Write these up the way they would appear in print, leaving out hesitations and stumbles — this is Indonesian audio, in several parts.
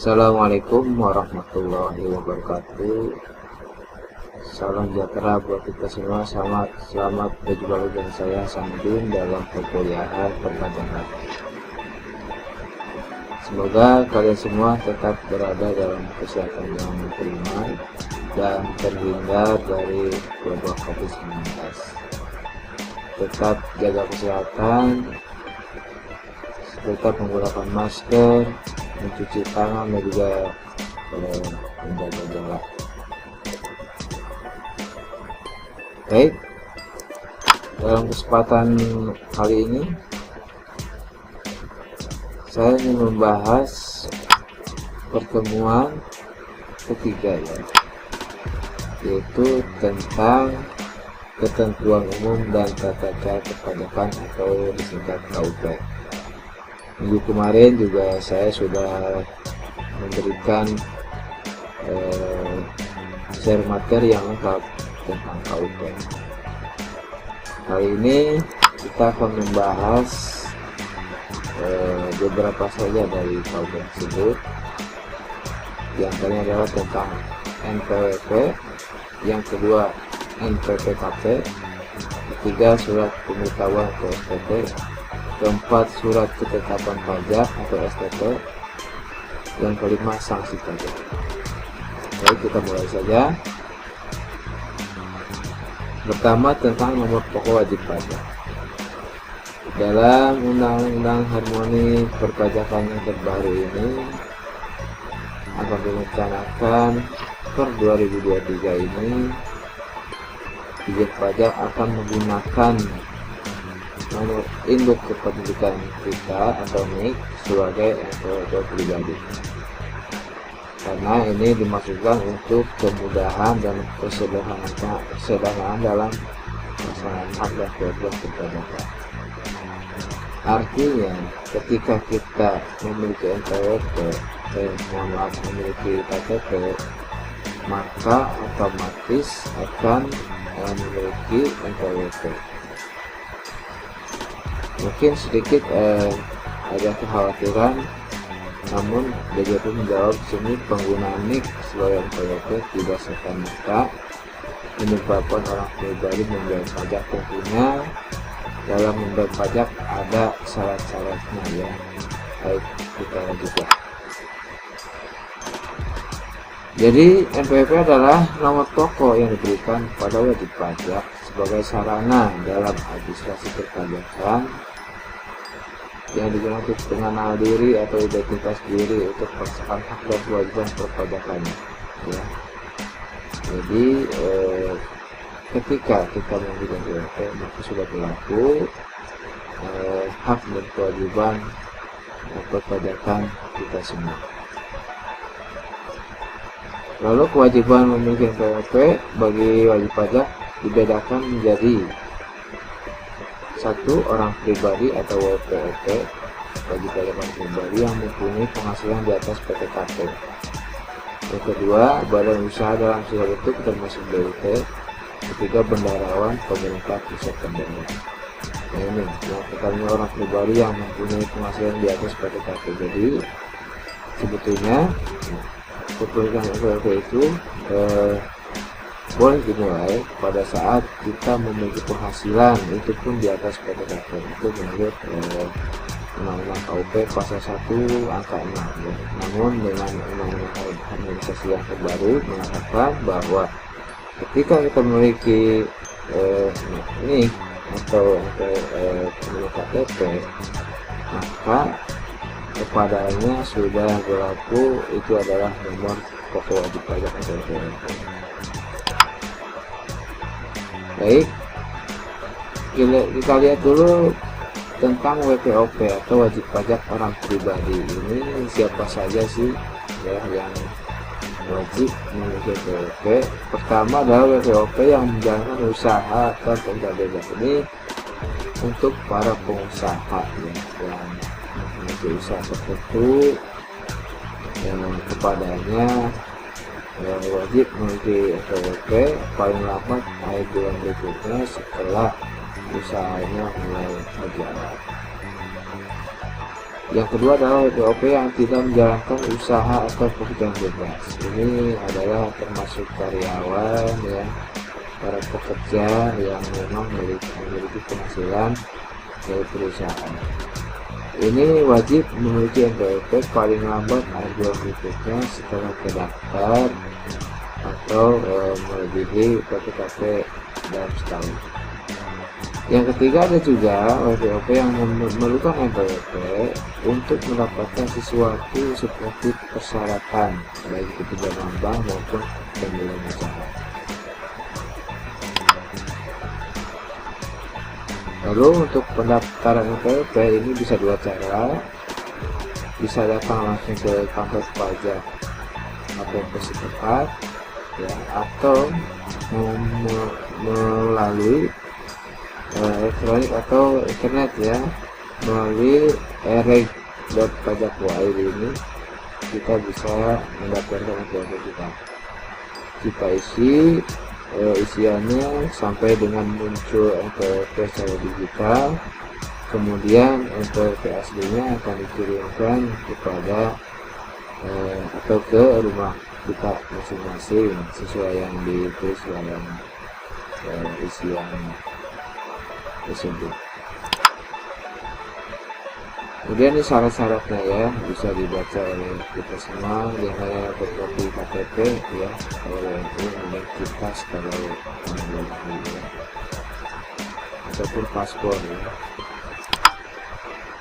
Assalamualaikum warahmatullahi wabarakatuh. Salam sejahtera buat kita semua. Selamat berjumpa dengan saya Samdin dalam perkuliahan perpajakan. Semoga kalian semua tetap berada dalam kesehatan yang prima dan terhindar dari wabah COVID-19. Tetap jaga kesehatan, tetap menggunakan masker, mencuci tangan, dan juga menjaga jarak. Baik, dalam kesempatan kali ini saya ingin membahas pertemuan ketiga, yaitu tentang ketentuan umum dan tata cara perpajakan atau disingkat KUP. Minggu kemarin juga saya sudah memberikan share materi yang lengkap tentang KUP. Kali ini kita akan membahas beberapa saja dari KUP tersebut. Yang antaranya adalah tentang NPWP, yang kedua NPPKP, ketiga surat pemberitahuan atau SPT, keempat surat ketetapan pajak atau STP, yang kelima sanksi pajak. Baik, kita mulai saja. Pertama, tentang nomor pokok wajib pajak. Dalam Undang-Undang Harmoni Perpajakan yang terbaru ini akan direncanakan per 2023 ini Dijen Pajak akan menggunakan nomor induk kependudukan kita atau NIK sebagai NPWP pribadi, karena ini dimaksudkan untuk kemudahan dan kesederhanaan dalam pelaksanaan hak dan kewajiban perpajakan. Artinya ketika kita memiliki NPWP, memiliki KTP, maka otomatis akan memiliki NPWP. Mungkin sedikit ada kekhawatiran, namun DJP menjawab sini penggunaan NIK sebagai NPWP tidak serta-merta menyebabkan orang pribadi membayar pajak. Tentunya dalam membayar pajak ada syarat-syaratnya, ya. Baik, kita lanjutkan. Jadi NPWP adalah nomor pokok yang diberikan pada wajib pajak sebagai sarana dalam administrasi perpajakan yang digunakan untuk pengenalan diri atau identitas diri untuk pelaksanaan hak dan kewajiban perpajakannya, ya. Jadi ketika kita memiliki NPWP, maka sudah berlaku hak dan kewajiban perpajakan kita semua. Lalu kewajiban memiliki NPWP bagi wajib pajak dibedakan menjadi: satu, orang pribadi atau WPOP bagi pajakan pribadi yang mempunyai penghasilan di atas PTKP. Yang kedua, badan usaha dalam segala bentuk termasuk BUT. Ketiga, bendaharawan pemerintah pusat dan daerah. Nah, ini yang pertama, orang pribadi yang mempunyai penghasilan di atas PTKP. Jadi sebetulnya kepemilikan NPWP itu boleh dimulai pada saat kita memiliki penghasilan itu pun di atas PTKP. Itu menurut Undang-Undang KUP pasal 1 angka 6, ya. Namun dengan Undang-Undang Harmonisasi yang terbaru mengatakan bahwa ketika kita memiliki NIK atau KTP, maka kepadanya sudah berlaku itu adalah nomor pokok wajib pajak atau NPWP. Baik, kita lihat dulu tentang WPOP atau wajib pajak orang pribadi. Ini siapa saja sih, ya, yang wajib memiliki WPOP? Pertama adalah WPOP yang menjalankan usaha atau penggadean. Ini untuk para pengusaha, ya, yang memiliki usaha tertentu yang kepadanya wajib memiliki NPWP paling lambat akhir bulan berikutnya setelah usahanya mulai berjalan. Yang kedua adalah WPOP yang tidak menjalankan usaha atau pekerjaan bebas. Ini adalah termasuk karyawan ya, para pekerja yang memang memiliki penghasilan dari perusahaan. Ini wajib memiliki NPWP paling lambat 6 bulan berikutnya setelah terdaftar atau melebihi PPKP dalam setahun. Yang ketiga ada juga WPOP yang memerlukan NPWP untuk mendapatkan sesuatu seperti persyaratan baik itu pinjaman bank maupun pembelian usaha. Lalu untuk pendaftaran NPWP ini bisa dua cara, bisa datang langsung ke kantor pajak atau setempat ya, atau melalui elektronik atau internet ya, melalui ereg.pajak.id ini kita bisa mendaftarkan NPWP kita isi isiannya sampai dengan muncul NPWP secara digital, kemudian NPWP aslinya akan dikirimkan kepada atau ke rumah kita masing-masing sesuai yang ditulis dalam isian tersebut. Kemudian ini syarat-syaratnya ya, bisa dibaca oleh kita semua. Yang hanya berkopi KTP ya, kalau yang ini identitas kalau ya, ataupun paspor ya,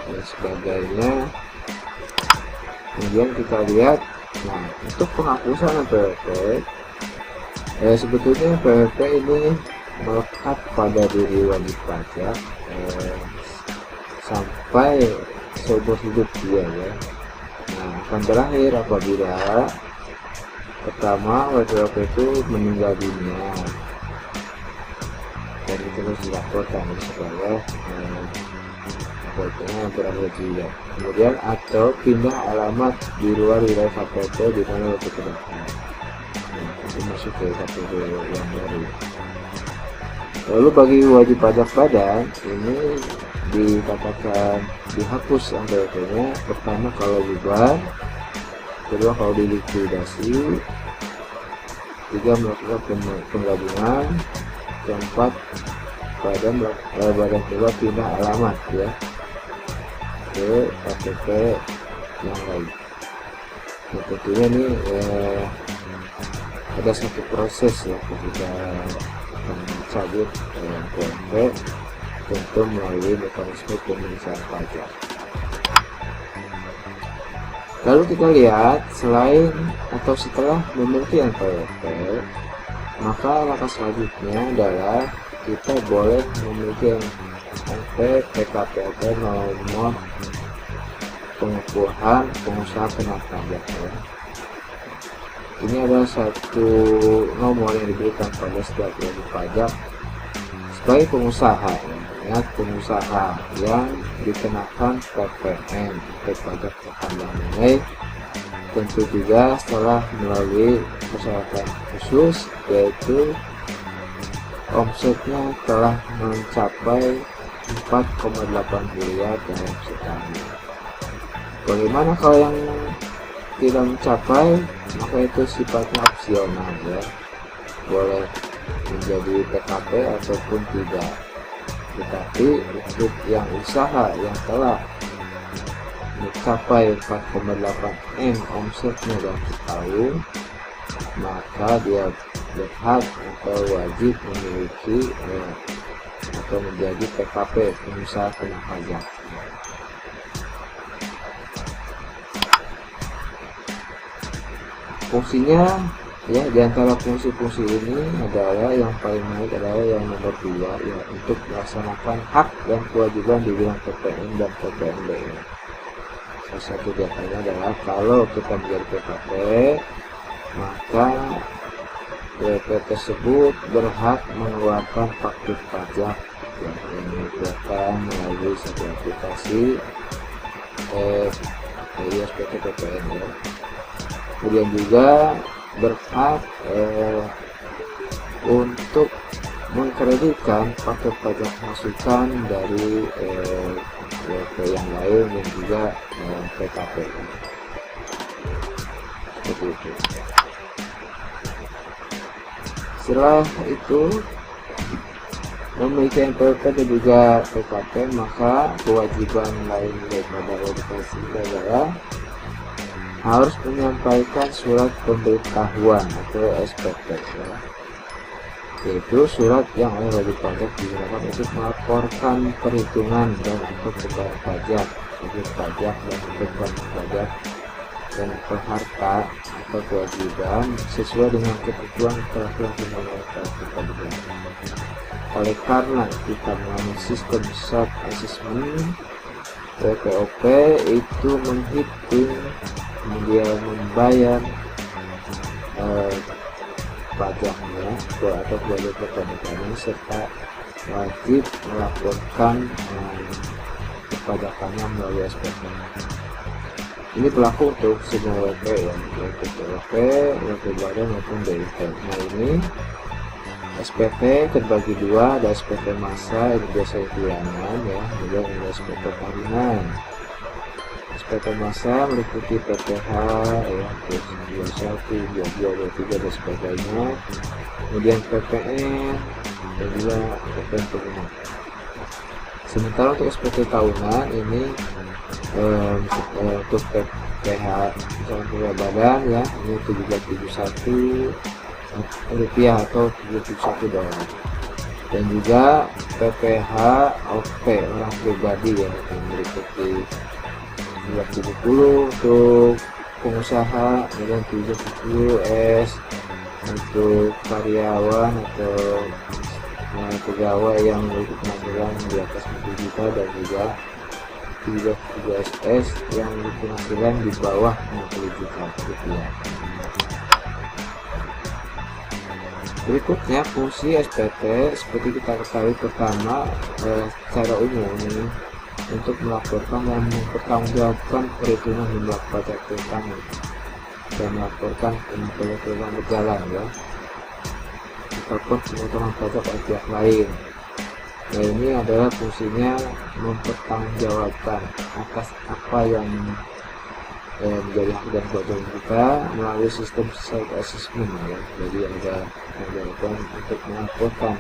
dan sebagainya. Kemudian kita lihat, nah untuk penghapusan NPWP sebetulnya NPWP ini melekat pada diri wajib pajak sampai seumur hidup dia ya. Nah, akan berakhir apabila pertama WPOP itu meninggal dunia dan itu harus dilaporkan supaya WPOP-nya berakhir juga. Kemudian atau pindah alamat di luar wilayah KTP di mana WPOP terdaftar. Nah, itu masuk ke KTP yang baru. Lalu bagi wajib pajak badan ini dikatakan dihapus NPWP-nya pertama kalau bubar, kedua kalau dilikuidasi, tiga melakukan penggabungan, keempat badan kedua pindah alamat ya ke KTP yang lain. Nah, tentunya ini ada satu proses ya ketika mencabut NPWP tentu melalui mekanisme pemeriksaan pajak. Lalu kita lihat selain atau setelah memiliki NPWP, maka langkah selanjutnya adalah kita boleh memiliki PKP atau nomor pengukuhan pengusaha kena pajak ya. Ini adalah satu nomor yang diberikan pada setiap wajib pajak sebagai pengusaha ya, pengusaha yang dikenakan PPN atau pajak tambahan nilai, tentu juga setelah melalui persyaratan khusus yaitu omsetnya telah mencapai 4,8 miliar dalam setahun. Bagaimana kalau yang tidak mencapai? Maka itu sifatnya opsional ya, boleh menjadi PKP ataupun tidak. Tetapi untuk yang usaha yang telah mencapai 4,8 M omsetnya dalam setahun, maka dia berhak atau wajib memiliki atau menjadi PKP, pengusaha kena pajak. Fungsinya ya, diantara fungsi-fungsi ini adalah yang paling baik adalah yang nomor 2 ya, untuk melaksanakan hak dan kewajiban di bidang PPN dan PPNB. Salah satu diantaranya adalah kalau kita menjadi PKP, maka PPP tersebut berhak mengeluarkan faktur pajak yang dikeluarkan melalui satu aplikasi SPT PPN ya. Kemudian juga berhak untuk mengkreditkan faktur pajak masukan dari WP yang lain dan juga PKP seperti itu. Setelah itu memiliki NPWP dan juga PKP, maka kewajiban lain daripada organisasi adalah harus menyampaikan surat pemberitahuan atau SPP ya. Yaitu surat yang oleh wajib pajak digunakan untuk melaporkan perhitungan dan untuk pembayaran pajak, wajib pajak dan beban pajak dan harta atau kewajiban sesuai dengan ketentuan peraturan pembayaran. Oleh karena kita mengalami sistem self assessment, PPOP itu menghitung kemudian membayar pajaknya atau kewajiban perpajakannya serta wajib melaporkan perpajakannya melalui SPP. Ini berlaku untuk semua WP ya, yaitu POP, WP badan maupun DIP. Nah ini SPP terbagi dua, ada SPP massa ini biasanya bulanan ya, kemudian ada SPP tahunan. SPP massa meliputi PPH ya, 21, 22, 23 dan sebagainya. Kemudian PPN dan juga PPN pengguna. Sementara untuk SPP tahunan ini untuk PPH misalnya badan ya, ini 1771 rupiah atau 71 dolar. Dan juga PPH OP orang pribadi ya, yang meliputi 270 untuk pengusaha, kemudian 70 S untuk karyawan atau pegawai yang memiliki penghasilan di atas 10 juta dan juga 33 SS yang memiliki penghasilan di bawah 60 juta rupiah. Berikutnya fungsi SPT seperti kita ketahui, pertama secara umum ini untuk melaporkan dan mempertanggungjawabkan perhitungan jumlah pajak piutang dan melaporkan pemotongan berjalan ya, ataupun pemotongan pajak oleh pihak lain. Nah ini adalah fungsinya mempertanggungjawabkan atas apa yang menjadi hak dan kewajiban kita melalui sistem self assessment ya. Jadi ada penanggungjawabkan untuk melaporkan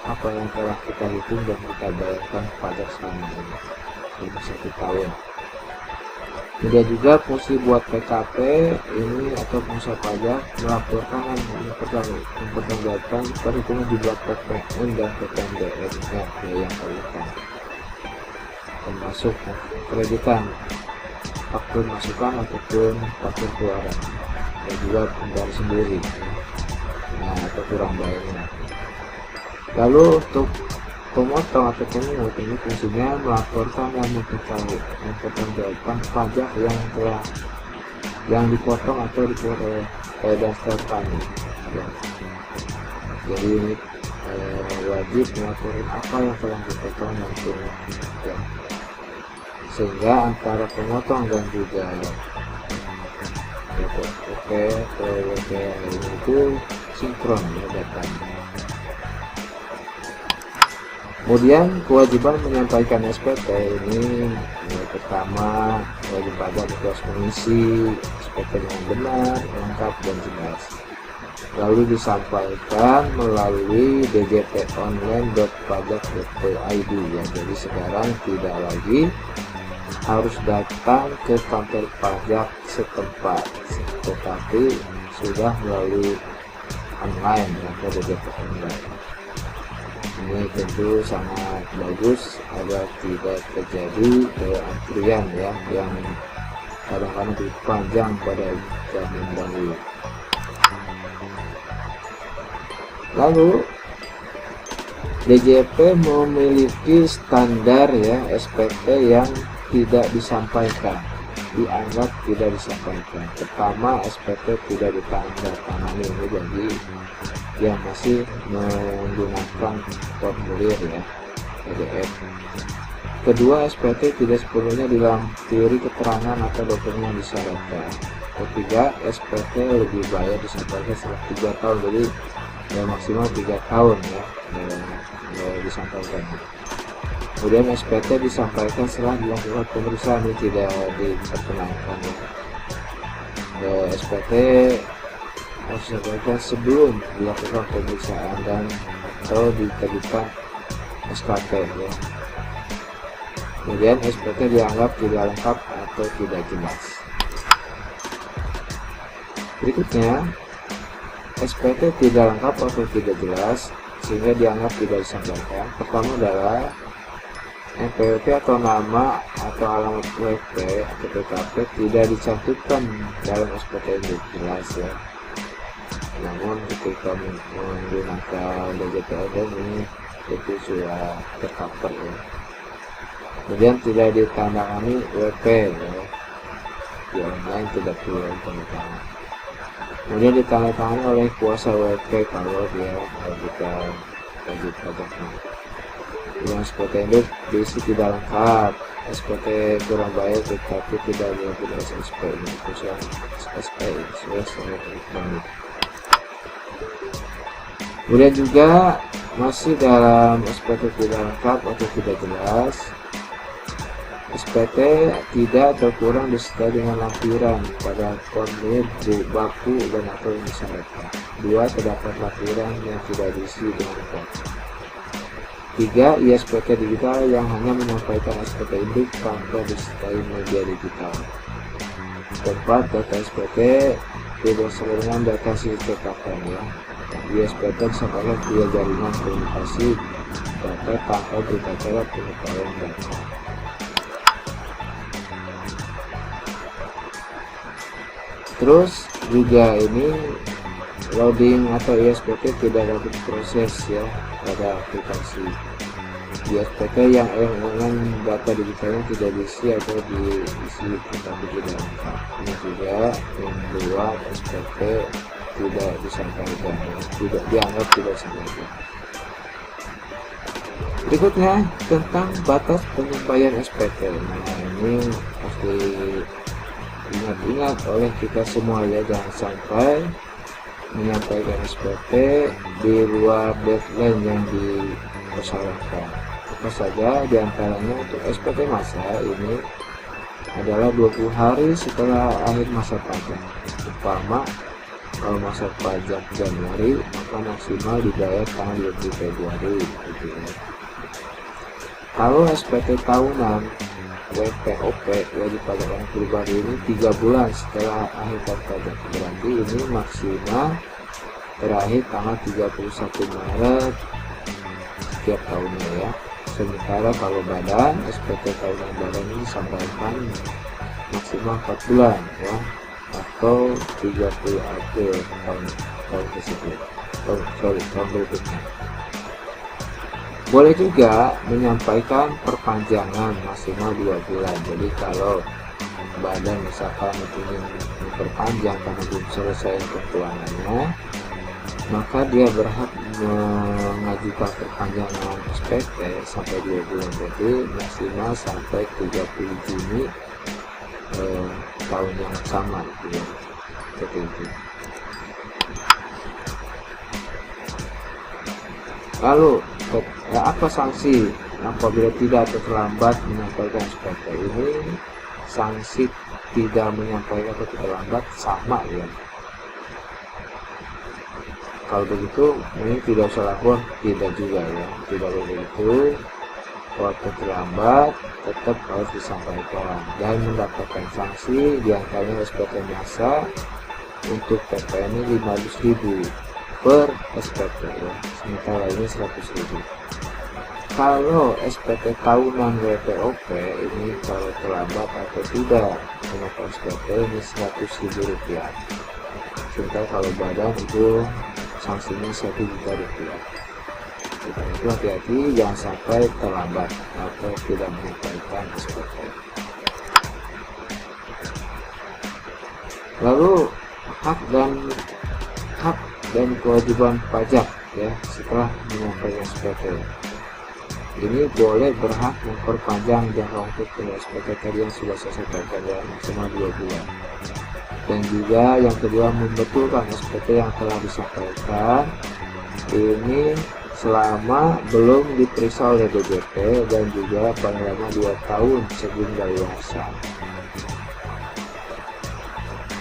apa yang telah kita hitung dan kita bayarkan pajak selama ini 1 tahun. Kemudian juga fungsi buat PKP ini atau pengusaha pajak melaporkan dan mempertanggungjawabkan perhitungan jumlah PPN dan PPNBM ya, yang terlihat termasuk kreditan, faktur masukan ataupun faktur keluaran dan juga pembayar sendiri atau kurang bayarnya. Lalu untuk pemotong atau pemungut ini fungsinya melaporkan dan mempertanggungjawabkan pajak yang dipotong atau didaftarkan ya. Jadi ini wajib melaporkan apa yang telah dipotong dan ya. Sehingga antara pemotong dan juga WP itu sinkron ya datanya. Kemudian kewajiban menyampaikan SPT ini pertama wajib pajak harus mengisi SPT dengan benar, lengkap dan jelas. Lalu disampaikan melalui djponline.pajak.id ya. Jadi sekarang tidak lagi harus datang ke kantor pajak setempat, tetapi sudah melalui online atau DJP online. Ini tentu sangat bagus agar tidak terjadi antrian ya yang kadang-kadang lebih panjang pada zaman dahulu. Lalu DJP memiliki standar ya SPT yang tidak disampaikan, dianggap tidak disampaikan. Pertama, SPT tidak ditandatangani ini bagi yang masih menggunakan formulir ya PDF. Kedua, SPT tidak sepenuhnya dilampiri keterangan atau dokumen yang disyaratkan. Ketiga, SPT lebih baik disampaikan setelah 3 tahun, jadi ya maksimal 3 tahun ya disampaikan. Kemudian SPT disampaikan setelah dilakukan pemeriksaan, ini tidak diperkenankan ya. SPT harus disampaikan sebelum dilakukan pemeriksaan dan atau diterbitkan SKP ya. Kemudian SPT dianggap tidak lengkap atau tidak jelas. Berikutnya, SPT tidak lengkap atau tidak jelas sehingga dianggap tidak disampaikan. Pertama adalah NPWP atau nama atau alamat WP atau PKP tidak dicantumkan dalam SPT yang jelas ya. Namun ketika menggunakan DJPLD ini itu sudah tercover ya. Kemudian tidak ditandangani WP ya. Di online tidak perlu tanda tangan. Kemudian ditandatangani oleh kuasa WP kalau dia mengajukan wajib pajaknya. Yang SPT induk diisi tidak lengkap, SPT kurang baik tetapi tidak dilakukan SSP ini khususnya SSP sudah elektronik. Kemudian juga masih dalam SPT tidak lengkap atau tidak jelas, SPT tidak atau kurang disertai dengan lampiran pada formulir baku dan atau disyaratkan. 2. Terdapat lampiran yang tidak diisi dengan lengkap. 3. ISPT digital yang hanya menyampaikan SPT induk tanpa disertai media digital. 4. Data SPT tidak sesuai dengan data CTKP ya. ISPT disampaikan via jaringan komunikasi data tanpa berita acara pengetahuan data. Terus juga ini loading atau ISPT tidak dapat proses ya pada aplikasi. ISPT yang dengan data digitalnya tidak diisi atau diisi tetapi tidak lengkap. Ini juga yang kedua SPT tidak disampaikan, tidak dianggap tidak disampaikan. Berikutnya tentang batas penyampaian SPT. Nah ini pasti ingat-ingat oleh kita semua ya, jangan sampai menyampaikan SPT di luar deadline yang dipersyaraatkan. Apa saja diantaranya untuk SPT masa ini adalah 20 hari setelah akhir masa pajak. Umpama kalau masa pajak Januari maka maksimal dibayar tanggal 20 Februari gitu ya. Kalau SPT tahunan WPOP wajib pajak orang pribadi ini 3 bulan setelah akhir pajak, berarti ini maksimal terakhir tanggal 31 Maret setiap tahunnya ya. Sementara kalau badan SPT tahunan badan ini disampaikan maksimal 4 bulan ya, atau 30 April tahun tersebut, tahun berikutnya. Boleh juga menyampaikan perpanjangan maksimal 2 bulan. Jadi kalau badan misalkan ingin memperpanjang karena belum selesai keuangannya, maka dia berhak mengajukan perpanjangan SPT sampai 2 bulan, jadi maksimal sampai 30 Juni tahun yang sama gitu ya, seperti itu. Lalu apa sanksi apabila tidak atau terlambat menyampaikan SPT? Ini sanksi tidak menyampaikan atau terlambat sama ya. Kalau begitu ini tidak usah lapor, tidak juga ya, tidak begitu. Waktu terlambat tetap harus disampaikan dan mendapatkan sanksi, diantaranya SPT masa untuk PPN ini 500.000 per SPT ya, sementara ini 100.000. Kalau SPT tahunan WPOP ini kalau terlambat atau tidak mendapat SPT ini 100.000 rupiah. Sementara kalau badan itu sanksinya 1 juta rupiah. Karena itu hati-hati jangan sampai terlambat atau tidak menyampaikan SPT. Lalu hak dan kewajiban pajak ya setelah menyampaikan SPT. Ini boleh berhak memperpanjang jangka waktu SPT tadi yang sudah saya sampaikan ya, maksimal 2 bulan. Dan juga yang kedua membetulkan SPT yang telah disampaikan ini selama belum diperiksa oleh DJP dan juga paling lama 2 tahun sebelum dewasa.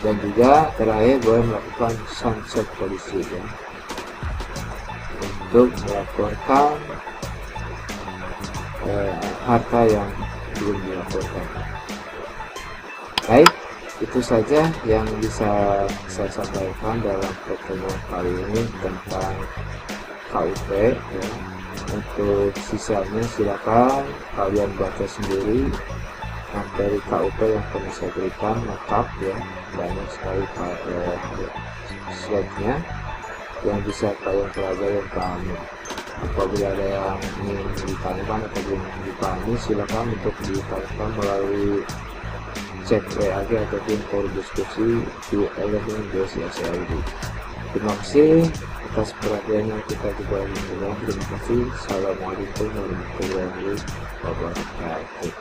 Dan juga terakhir boleh melakukan sunset policy ya, untuk melaporkan harta yang belum dilaporkan. Baik, itu saja yang bisa saya sampaikan dalam pertemuan kali ini tentang KUP ya. Untuk sisanya silakan kalian baca sendiri. Materi KUP yang pernah saya berikan lengkap ya, banyak sekali slide-nya yang bisa kalian pelajari dan pahami. Apabila ada yang ingin ditanyakan atau belum dipahami, silakan untuk ditanyakan melalui chat WA ataupun forum diskusi di elemen BSID. Terima kasih atas perhatiannya, kita juga mengulang. Terima kasih. Assalamualaikum warahmatullahi wabarakatuh.